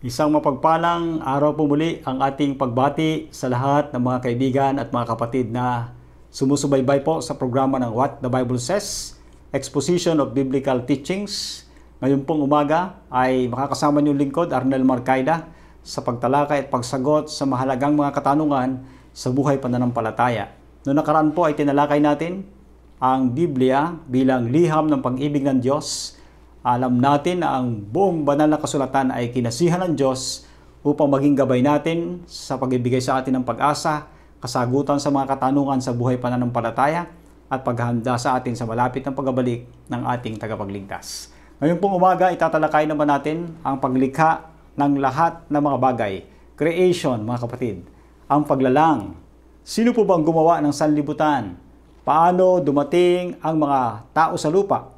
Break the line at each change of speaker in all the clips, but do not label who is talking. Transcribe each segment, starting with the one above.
Isang mapagpalang araw po muli ang ating pagbati sa lahat ng mga kaibigan at mga kapatid na sumusubaybay po sa programa ng What the Bible Says, Exposition of Biblical Teachings. Ngayon pong umaga ay makakasama niyong lingkod, Arnel Marcaida, sa pagtalakay at pagsagot sa mahalagang mga katanungan sa buhay pananampalataya. Noong nakaraan po ay tinalakay natin ang Biblia bilang liham ng pag-ibig ng Diyos. Alam natin na ang buong banal na kasulatan ay kinasihan ng Diyos upang maging gabay natin sa pagbibigay sa atin ng pag-asa, kasagutan sa mga katanungan sa buhay pananampalataya, at paghahanda sa atin sa malapit ng pagbabalik ng ating tagapagligtas. Ngayon pong umaga, itatalakay naman natin ang paglikha ng lahat ng mga bagay. Creation, mga kapatid. Ang paglalang. Sino po bang gumawa ng sanlibutan? Paano dumating ang mga tao sa lupa?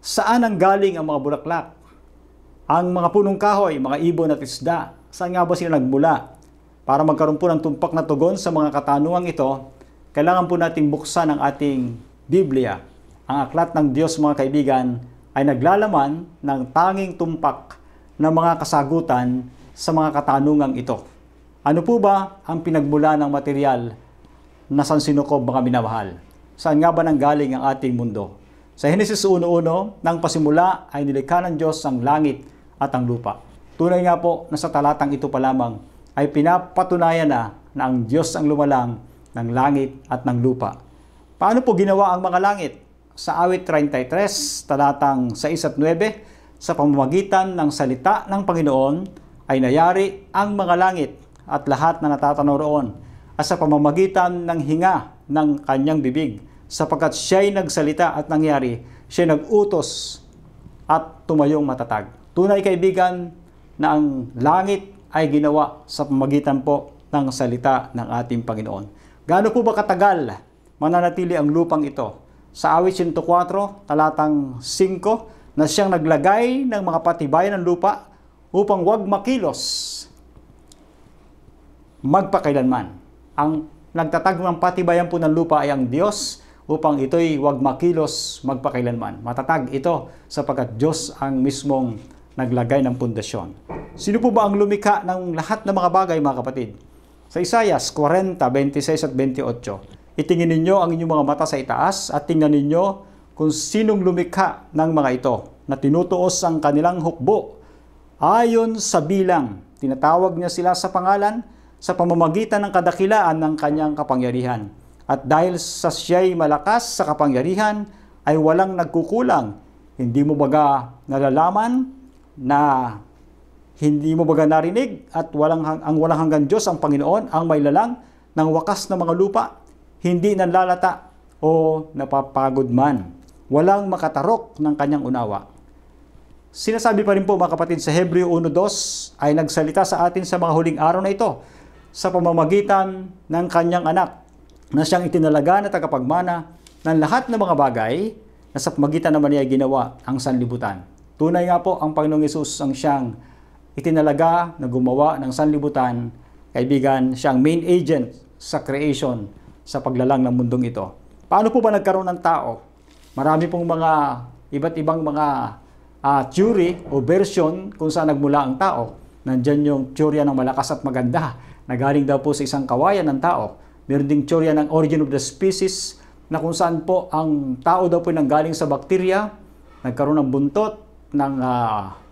Saan ang galing ang mga bulaklak? Ang mga punong kahoy, mga ibon at isda, saan nga ba sila nagmula? Para magkaroon po ng tumpak na tugon sa mga katanungang ito, kailangan po nating buksan ang ating Biblia. Ang aklat ng Diyos, mga kaibigan, ay naglalaman ng tanging tumpak na mga kasagutan sa mga katanungang ito. Ano po ba ang pinagmula ng material na sansinukob, mga minamahal? Saan nga ba nanggaling ang ating mundo? Sa Henesis 1:1, nang pasimula ay nilikha ng Diyos ang langit at ang lupa. Tunay nga po na sa talatang ito pa lamang ay pinapatunayan na ang Diyos ang lumalang ng langit at ng lupa. Paano po ginawa ang mga langit? Sa awit 33, talatang 6 at 9, sa pamamagitan ng salita ng Panginoon ay nayari ang mga langit at lahat na natatanaw roon, at sa pamamagitan ng hinga ng kanyang bibig, sapagkat siya'y nagsalita at nangyari, siya'y nag-utos at tumayong matatag. Tunay, kaibigan, na ang langit ay ginawa sa pamamagitan po ng salita ng ating Panginoon. Gaano po ba katagal mananatili ang lupang ito? Sa awit 104, talatang 5, na siyang naglagay ng mga patibayan ng lupa upang wag makilos magpakailanman. Ang nagtatag ng patibayan po ng lupa ay ang Diyos, upang ito'y wag makilos magpakailanman. Matatag ito sapagkat Diyos ang mismong naglagay ng pundasyon. Sino po ba ang lumikha ng lahat ng mga bagay, mga kapatid? Sa Isaias 40:26 at 28, itingin ninyo ang inyong mga mata sa itaas at tingnan ninyo kung sinong lumikha ng mga ito na tinutuos ang kanilang hukbo. Ayon sa bilang, tinatawag niya sila sa pangalan sa pamamagitan ng kadakilaan ng kanyang kapangyarihan. At dahil sa siya'y malakas sa kapangyarihan, ay walang nagkukulang. Hindi mo baga nalalaman na hindi mo baga narinig at walang hanggang Diyos ang Panginoon, ang may lalang ng wakas ng mga lupa, hindi nanlalata o napapagod man. Walang makatarok ng kanyang unawa. Sinasabi pa rin po, mga kapatid, sa Hebreo 1:2 ay nagsalita sa atin sa mga huling araw na ito sa pamamagitan ng kanyang anak, na siyang itinalaga na tagapagmana ng lahat ng mga bagay na sa pamagitan naman niya ginawa ang sanlibutan. Tunay nga po, ang Panginoong Hesus ang siyang itinalaga na gumawa ng sanlibutan. Kaibigan, siyang main agent sa creation, sa paglalang ng mundong ito. Paano po ba nagkaroon ng tao? Marami pong mga iba't ibang mga theory o version kung saan nagmula ang tao. Nandyan yung teorya ng malakas at maganda na galing daw po sa isang kawayan ng tao. Meron ding teorya ng origin of the species na kung saan po ang tao daw po nanggaling sa bakterya, nagkaroon ng buntot, ng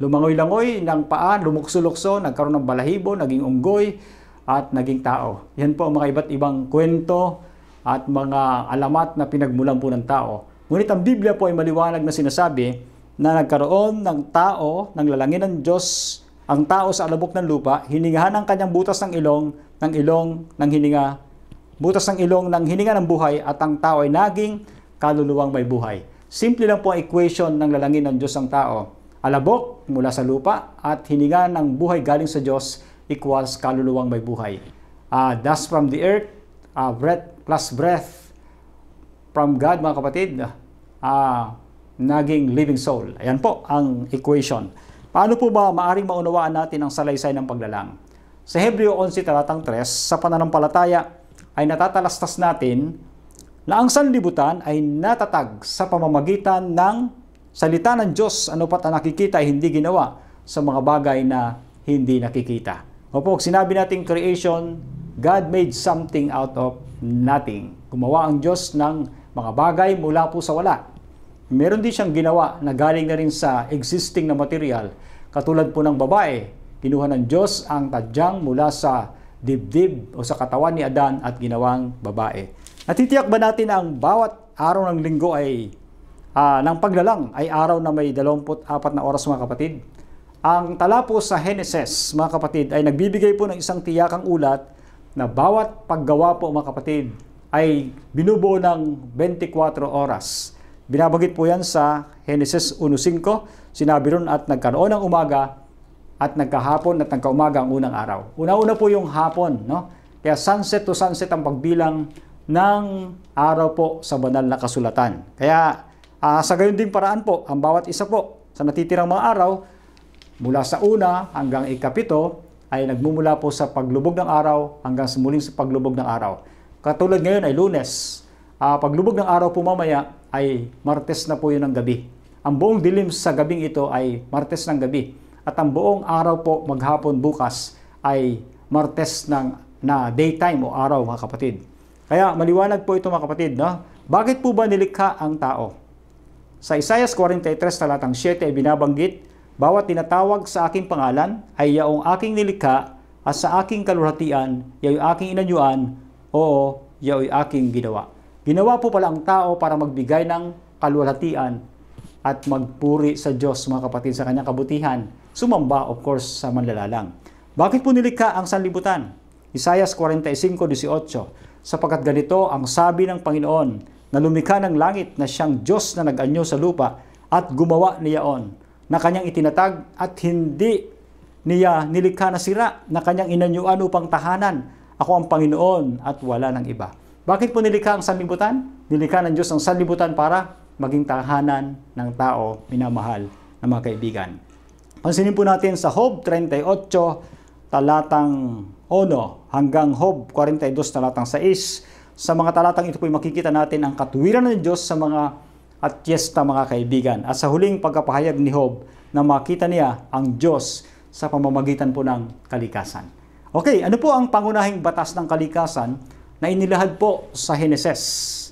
lumangoy-langoy, ng paa, lumukso-lukso, nagkaroon ng balahibo, naging unggoy, at naging tao. Yan po ang mga iba't ibang kwento at mga alamat na pinagmulan po ng tao. Ngunit ang Biblia po ay maliwanag na sinasabi na nagkaroon ng tao, ng lalangin ng Diyos, ang tao sa alabok ng lupa, hiningahan ang kanyang butas ng ilong ng hininga, butas ng ilong ng hininga ng buhay, at ang tao ay naging kaluluwang may buhay. Simple lang po ang equation ng lalangin ng Diyos ang tao. Alabok mula sa lupa at hininga ng buhay galing sa Diyos equals kaluluwang may buhay. Dust from the earth, breath plus breath from God, mga kapatid, naging living soul. Ayan po ang equation. Paano po ba maaring maunawaan natin ang salaysay ng paglalang? Sa Hebreo 11 talatang 3, sa pananampalataya ay natatalastas natin na ang sanlibutan ay natatag sa pamamagitan ng salita ng Diyos. Ano pat ang nakikita ay hindi ginawa sa mga bagay na hindi nakikita. Opo, sinabi nating creation, God made something out of nothing. Gumawa ang Diyos ng mga bagay mula po sa wala. Meron din siyang ginawa na galing na rin sa existing na material. Katulad po ng babae, kinuha ng Diyos ang tadyang mula sa dibdib o sa katawan ni Adan at ginawang babae. Natitiyak ba natin na ang bawat araw ng linggo ay ng paglalang ay araw na may 24 na oras, mga kapatid? Ang tala po sa Genesis, mga kapatid, ay nagbibigay po ng isang tiyakang ulat na bawat paggawa po, mga kapatid, ay binubuo ng 24 oras. Binabagit po yan sa Genesis 1:5. Sinabi ron at nagkaroon ng umaga at nagkahapon at nagkaumaga ang unang araw. Una-una po yung hapon, no? Kaya sunset to sunset ang pagbilang ng araw po sa banal na kasulatan. Kaya sa gayon ding paraan po, ang bawat isa po sa natitirang mga araw, mula sa una hanggang ikapito, ay nagmumula po sa paglubog ng araw hanggang sa muling sa paglubog ng araw. Katulad ngayon ay Lunes. Paglubog ng araw po mamaya ay Martes na po yun ng gabi. Ang buong dilim sa gabing ito ay Martes ng gabi. At ang buong araw po maghapon bukas ay Martes na daytime o araw, mga kapatid. Kaya maliwanag po ito, mga kapatid, no? Bakit po ba nilikha ang tao? Sa Isaiah 43 talatang 7 ay binabanggit, bawat tinatawag sa aking pangalan ay yaong aking nilikha at sa aking kaluwalhatian, yao'y aking inanyuan, o yao'y aking ginawa. Ginawa po pala ang tao para magbigay ng kaluwalhatian at magpuri sa Diyos, mga kapatid, sa kanyang kabutihan. Sumamba, of course, sa manlalalang. Bakit po nilikha ang sanlibutan? Isaiah 45:18, sapagkat ganito ang sabi ng Panginoon, na lumikha ng langit na siyang Diyos na nag-anyo sa lupa at gumawa niyaon, na kanyang itinatag at hindi niya nilikha na sira, na kanyang inanyuan upang tahanan. Ako ang Panginoon at wala ng iba. Bakit po nilikha ang sanlibutan? Nilikha ng Diyos ang sanlibutan para maging tahanan ng tao, minamahal na mga kaibigan. Pansinin po natin sa Job 38, talatang 1 hanggang Job 42, talatang 6. Sa mga talatang ito po makikita natin ang katuwiran ng Diyos sa mga atyesta, mga kaibigan. At sa huling pagkapahayag ni Job na makita niya ang Diyos sa pamamagitan po ng kalikasan. Okay, ano po ang pangunahing batas ng kalikasan na inilahad po sa Genesis?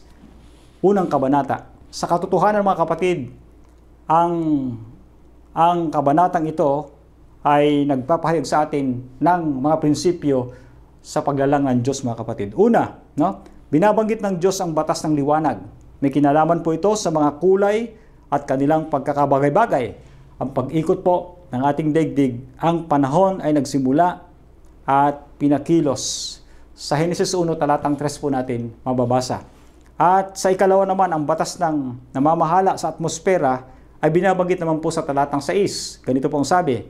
Unang kabanata. Sa katotohanan, mga kapatid, ang kabanatang ito ay nagpapahayag sa atin ng mga prinsipyo sa paglalang ng Diyos, mga kapatid. Una, no? Binabanggit ng Diyos ang batas ng liwanag. May kinalaman po ito sa mga kulay at kanilang pagkakabagay-bagay. Ang pag-ikot po ng ating daigdig, ang panahon ay nagsimula at pinakilos. Sa Genesis 1, talatang 3 po natin mababasa. At sa ikalawa naman, ang batas ng namamahala sa atmosfera ay binabanggit naman po sa talatang 6. Ganito po ang sabi,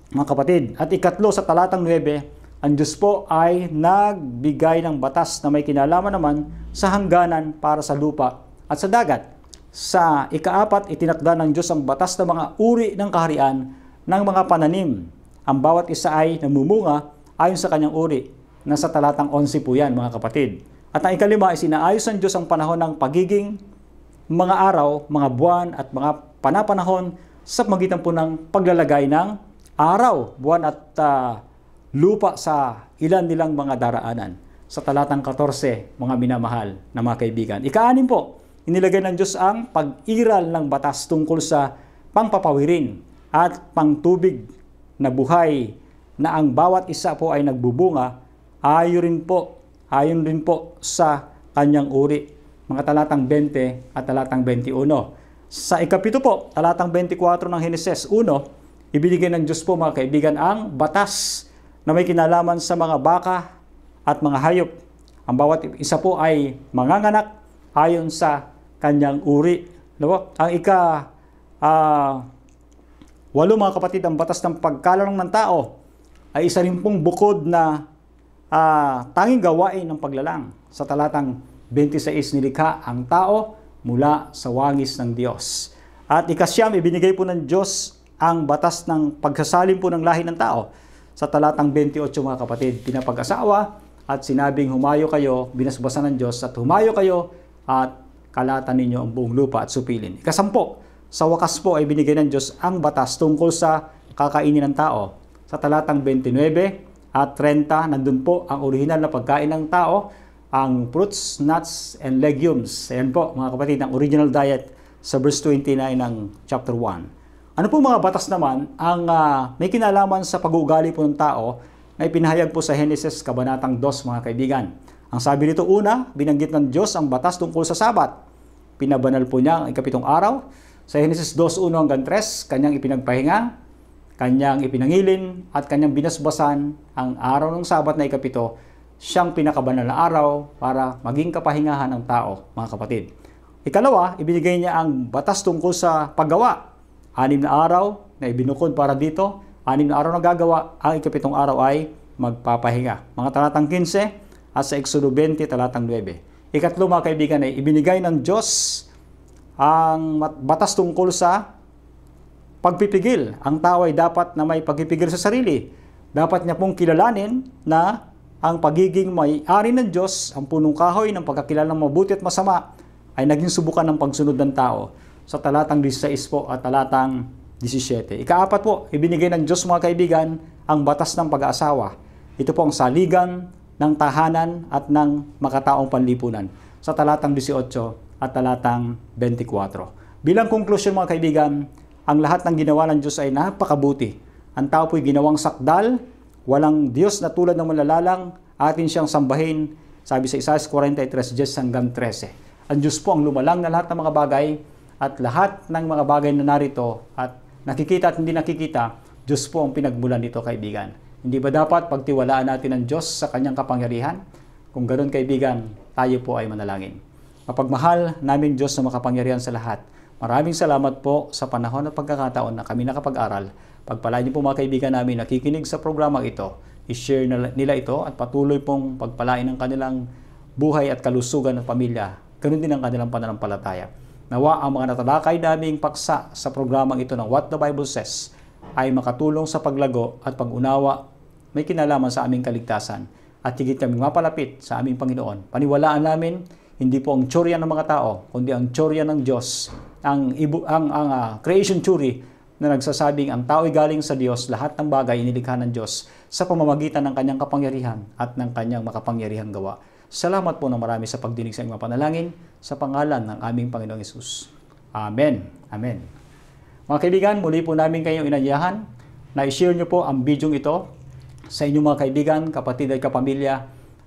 mga kapatid. At ikatlo, sa talatang 9, ang Diyos po ay nagbigay ng batas na may kinalaman naman sa hangganan para sa lupa at sa dagat. Sa ikaapat, itinakda ng Diyos ang batas ng mga uri ng kaharian ng mga pananim. Ang bawat isa ay namumunga ayon sa kanyang uri. Nasa talatang 11 po yan, mga kapatid. At ang ikalima ay sinaayos ng Diyos ang panahon ng pagiging mga araw, mga buwan at mga panapanahon sa magitan po ng paglalagay ng araw, buwan at lupa sa ilan nilang mga daraanan. Sa talatang 14, mga minamahal na mga kaibigan. Ika-6 po, inilagay ng Diyos ang pag-iral ng batas tungkol sa pangpapawirin at pangtubig na buhay na ang bawat isa po ay nagbubunga ayon rin po sa kanyang uri. Mga talatang 20 at talatang 21. Sa ikapito po, talatang 24 ng Genesis 1, ibinigay ng Diyos po, mga kaibigan, ang batas na may kinalaman sa mga baka at mga hayop. Ang bawat isa po ay manganganak ayon sa kanyang uri. Ang walo, mga kapatid, ang batas ng pagkalarang ng tao ay isa rin pong bukod na tanging gawain ng paglalang. Sa talatang 26, nilikha ang tao mula sa wangis ng Diyos. At ikasyam, ibinigay po ng Diyos ang batas ng pagsasalin po ng lahi ng tao. Sa talatang 28, mga kapatid, pinapag-asawa at sinabing humayo kayo, binasbasan ng Diyos, at humayo kayo at kalatan ninyo ang buong lupa at supilin. Ikasampo, sa wakas po ay binigay ng Diyos ang batas tungkol sa kakainin ng tao. Sa talatang 29 at 30, nandun po ang original na pagkain ng tao, ang fruits, nuts, and legumes. Ayan po mga kapatid, ang original diet sa verse 29 ng chapter 1. Ano po mga batas naman ang may kinalaman sa pag-uugali po ng tao na ipinahayag po sa Genesis Kabanatang 2 mga kaibigan. Ang sabi nito una, binanggit ng Diyos ang batas tungkol sa Sabat. Pinabanal po niya ang ikapitong araw. Sa Genesis 2:1 hanggang 3, kanyang ipinagpahinga, kanyang ipinangilin, at kanyang binasbasan ang araw ng Sabat na ikapito, siyang pinakabanal na araw para maging kapahingahan ng tao, mga kapatid. Ikalawa, ibinigay niya ang batas tungkol sa paggawa. 6 na araw na ibinukod para dito, 6 na araw na gagawa, ang ikapitong araw ay magpapahinga. Mga talatang 15 at sa Exodo 20, talatang 9. Ikatlo mga kaibigan ay ibinigay ng Diyos ang batas tungkol sa pagpipigil. Ang tao ay dapat na may pagpipigil sa sarili. Dapat niya pong kilalanin na ang pagiging may-ari ng Diyos, ang punong kahoy ng pagkakilala ng mabuti at masama, ay naging subukan ng pagsunod ng tao sa talatang 16 po at talatang 17. Ikaapat po, ibinigay ng Diyos mga kaibigan ang batas ng pag-aasawa. Ito po ang saligan ng tahanan at ng makataong panlipunan sa talatang 18 at talatang 24. Bilang konklusyon mga kaibigan, ang lahat ng ginawa ng Diyos ay napakabuti. Ang tao po'y ginawang sakdal, walang Diyos na tulad ng malalalang, atin siyang sambahin, sabi sa Isaiah 43:10 hanggang 13. Ang Diyos po ang lumalang na lahat ng mga bagay, at lahat ng mga bagay na narito at nakikita at hindi nakikita, Diyos po ang pinagmulan nito kaibigan. Hindi ba dapat pagtiwalaan natin ang Diyos sa kanyang kapangyarihan? Kung ganoon kaibigan, tayo po ay manalangin. Mapagmahal namin Diyos na makapangyarihan sa lahat. Maraming salamat po sa panahon at pagkakataon na kami nakapag-aral. Pagpalain niyo po mga kaibigan namin nakikinig sa programang ito. I-share nila ito at patuloy pong pagpalain ng kanilang buhay at kalusugan ng pamilya. Ganoon din ang kanilang pananampalataya. Nawa ang mga natalakay naming paksa sa programang ito ng What the Bible Says ay makatulong sa paglago at pag-unawa may kinalaman sa aming kaligtasan at higit kaming mapalapit sa aming Panginoon. Paniwalaan namin, hindi po ang tsorya ng mga tao, kundi ang tsorya ng Diyos, ang creation theory na nagsasabing ang tao ay galing sa Diyos, lahat ng bagay inilikha ng Diyos sa pamamagitan ng kanyang kapangyarihan at ng kanyang makapangyarihang gawa. Salamat po ng marami sa pagdinig sa inyong panalangin sa pangalan ng aming Panginoong Hesus. Amen. Amen. Mga kaibigan, muli po namin kayong inanyayahan na i-share nyo po ang video ito sa inyong mga kaibigan, kapatid at kapamilya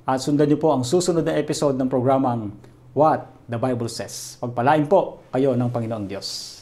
at sundan nyo po ang susunod na episode ng programang What the Bible Says. Pagpalain po kayo ng Panginoong Diyos.